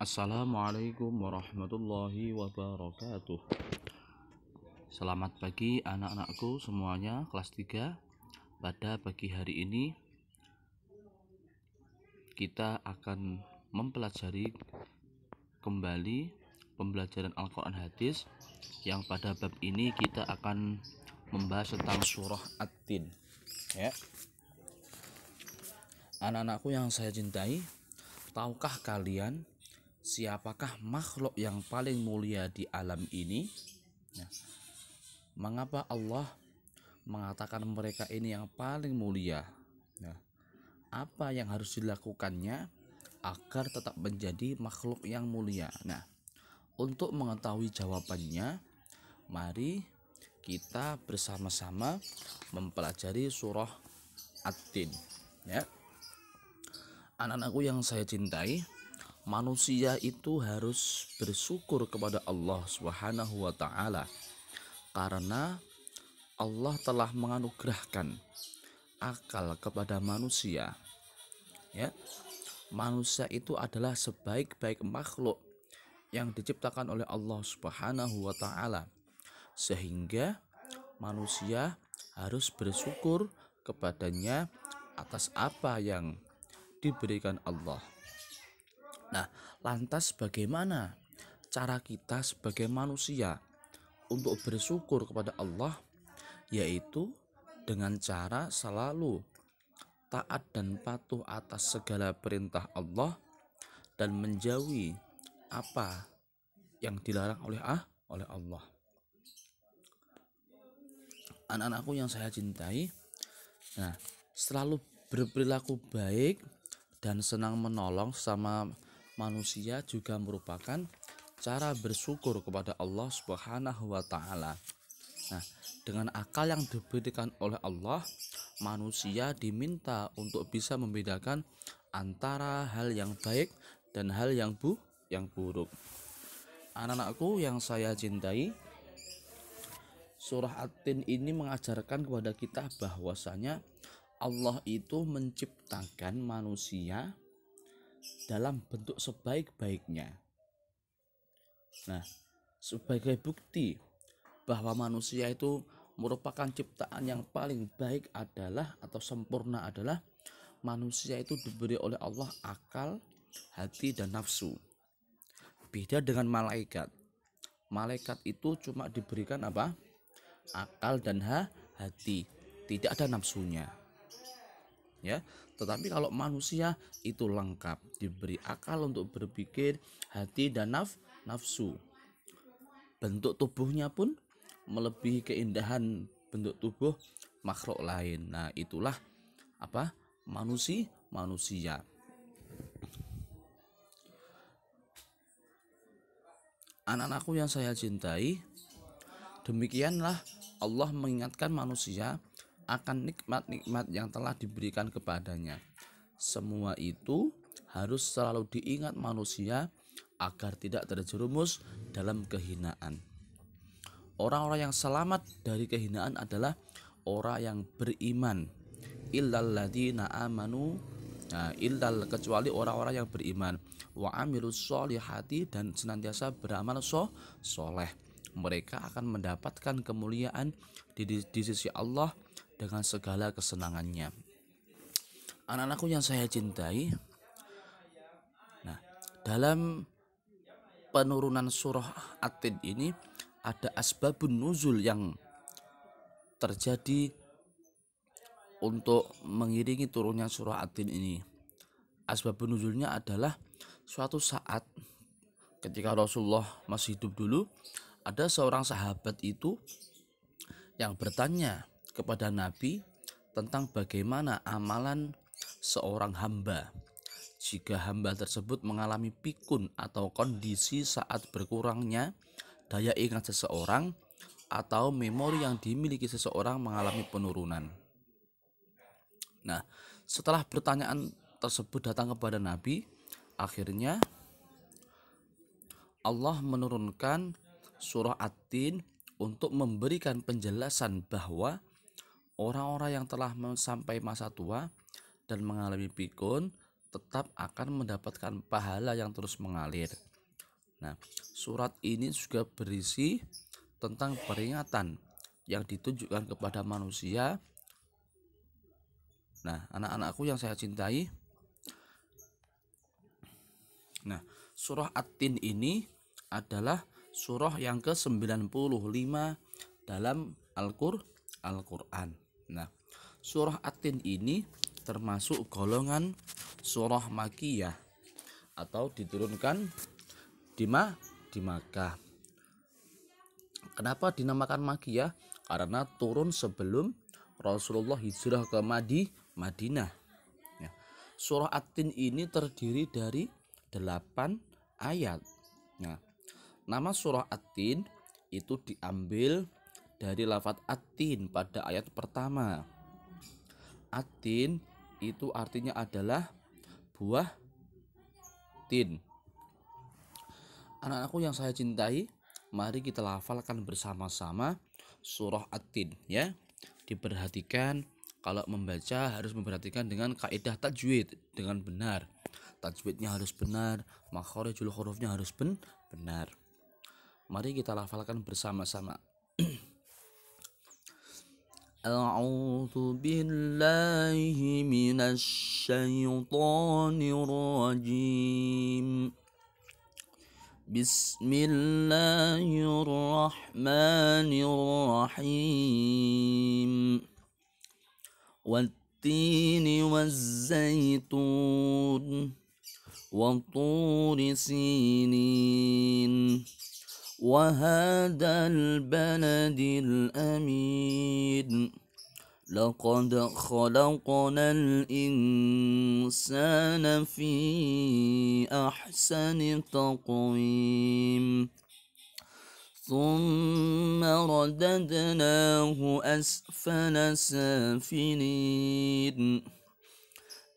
Assalamualaikum warahmatullahi wabarakatuh. Selamat pagi anak-anakku semuanya kelas 3. Pada pagi hari ini kita akan mempelajari kembali pembelajaran Al-Quran Hadis, yang pada bab ini kita akan membahas tentang surah At-Tin, ya. Anak-anakku yang saya cintai, tahukah kalian siapakah makhluk yang paling mulia di alam ini? Nah, mengapa Allah mengatakan mereka ini yang paling mulia? Nah, apa yang harus dilakukannya agar tetap menjadi makhluk yang mulia? Nah, untuk mengetahui jawabannya, mari kita bersama-sama mempelajari surah At-Tin, ya. Anak-anakku yang saya cintai, manusia itu harus bersyukur kepada Allah Subhanahu wa taala karena Allah telah menganugerahkan akal kepada manusia, ya. Manusia itu adalah sebaik-baik makhluk yang diciptakan oleh Allah Subhanahu wa taala, sehingga manusia harus bersyukur kepadanya atas apa yang diberikan Allah. Nah, lantas bagaimana cara kita sebagai manusia untuk bersyukur kepada Allah? Yaitu dengan cara selalu taat dan patuh atas segala perintah Allah dan menjauhi apa yang dilarang oleh Allah. Anak-anakku yang saya cintai, nah, selalu berperilaku baik dan senang menolong sama manusia juga merupakan cara bersyukur kepada Allah Subhanahu wa taala. Nah, dengan akal yang diberikan oleh Allah, manusia diminta untuk bisa membedakan antara hal yang baik dan hal yang buruk. Anak-anakku yang saya cintai, surah At-Tin ini mengajarkan kepada kita bahwasanya Allah itu menciptakan manusia dalam bentuk sebaik-baiknya. Nah, sebagai bukti bahwa manusia itu merupakan ciptaan yang paling baik adalah atau sempurna adalah manusia itu diberi oleh Allah akal, hati, dan nafsu. Beda dengan malaikat. Malaikat itu cuma diberikan apa? Akal dan hati, tidak ada nafsunya, ya. Tetapi kalau manusia itu lengkap, diberi akal untuk berpikir, hati, dan nafsu. Bentuk tubuhnya pun melebihi keindahan bentuk tubuh makhluk lain. Nah, itulah apa? Manusia. Anak-anakku yang saya cintai, demikianlah Allah mengingatkan manusia akan nikmat-nikmat yang telah diberikan kepadanya. Semua itu harus selalu diingat manusia agar tidak terjerumus dalam kehinaan. Orang-orang yang selamat dari kehinaan adalah orang yang beriman. Illalladzina amanu, kecuali orang-orang yang beriman, wa amilus sholihati, dan senantiasa beramal soleh. Mereka akan mendapatkan kemuliaan di sisi Allah dengan segala kesenangannya. Anak-anakku yang saya cintai, nah, dalam penurunan surah At-Tin ini ada asbabun nuzul yang terjadi untuk mengiringi turunnya surah At-Tin ini. Asbabun nuzulnya adalah suatu saat ketika Rasulullah masih hidup dulu, ada seorang sahabat itu yang bertanya kepada Nabi tentang bagaimana amalan seorang hamba jika hamba tersebut mengalami pikun atau kondisi saat berkurangnya daya ingat seseorang atau memori yang dimiliki seseorang mengalami penurunan. Nah, setelah pertanyaan tersebut datang kepada Nabi, akhirnya Allah menurunkan surah At-Tin untuk memberikan penjelasan bahwa orang-orang yang telah sampai masa tua dan mengalami pikun tetap akan mendapatkan pahala yang terus mengalir. Nah, surat ini juga berisi tentang peringatan yang ditunjukkan kepada manusia. Nah, anak-anakku yang saya cintai, nah, surah At-Tin ini adalah surah yang ke-95 dalam Al-Qur'an. Nah, surah At-Tin ini termasuk golongan surah Makkiyah atau diturunkan di Makkah. Kenapa dinamakan Makkiyah? Karena turun sebelum Rasulullah hijrah ke Madinah. Ya. Surah At-Tin ini terdiri dari 8 ayat. Nah, nama surah At-Tin itu diambil dari lafadz At-Tin pada ayat pertama. At-Tin itu artinya adalah buah tin. Anak-anakku yang saya cintai, mari kita lafalkan bersama-sama surah At-Tin ya. Diperhatikan kalau membaca harus memperhatikan dengan kaidah tajwid dengan benar. Tajwidnya harus benar, makharijul hurufnya harus benar. Mari kita lafalkan bersama-sama. A'udzu billahi minasy syaithanir rajim. Bismillahirrahmanirrahim. Wat-tini waz-zaitun wa-tur sinin wa hadzal baladil amin. Laqad khalaqnal insana fi ahsani taqwim. ثم رددناه أسفل سافلين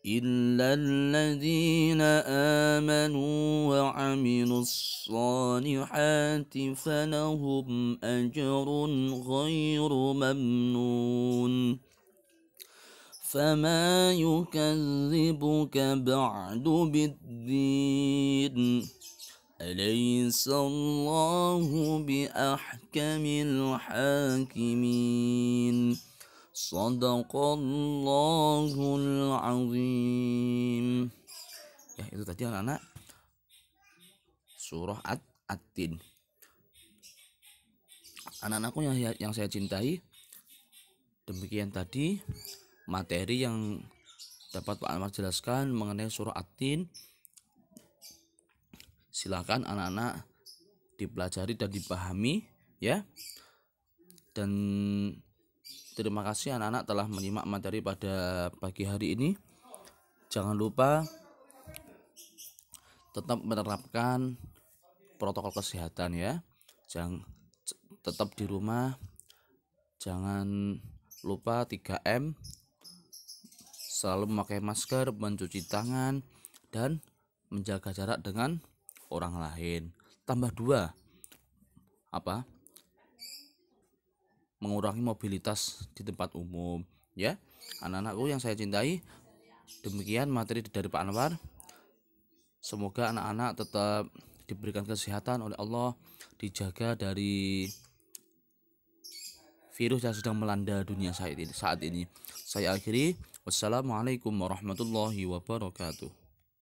إلا الذين آمنوا وعملوا الصالحات فلهم أجر غير ممنون فما يكذبك بعد بالدين أليس الله بأحكم الحاكمين Sadaqallahul azim. Ya, itu tadi anak-anak surah At-Tin. Anak-anakku yang saya cintai, demikian tadi materi yang dapat Pak Anwar jelaskan mengenai surah At-Tin. Silakan anak-anak dipelajari dan dipahami ya. Dan terima kasih anak-anak telah menyimak materi pada pagi hari ini. Jangan lupa tetap menerapkan protokol kesehatan ya. Jangan tetap di rumah. Jangan lupa 3M. Selalu memakai masker, mencuci tangan dan menjaga jarak dengan orang lain. Tambah 2. Mengurangi mobilitas di tempat umum ya. Anak-anakku yang saya cintai, demikian materi dari Pak Anwar. Semoga anak-anak tetap diberikan kesehatan oleh Allah, dijaga dari virus yang sedang melanda dunia saat ini. Saya akhiri, wassalamualaikum warahmatullahi wabarakatuh.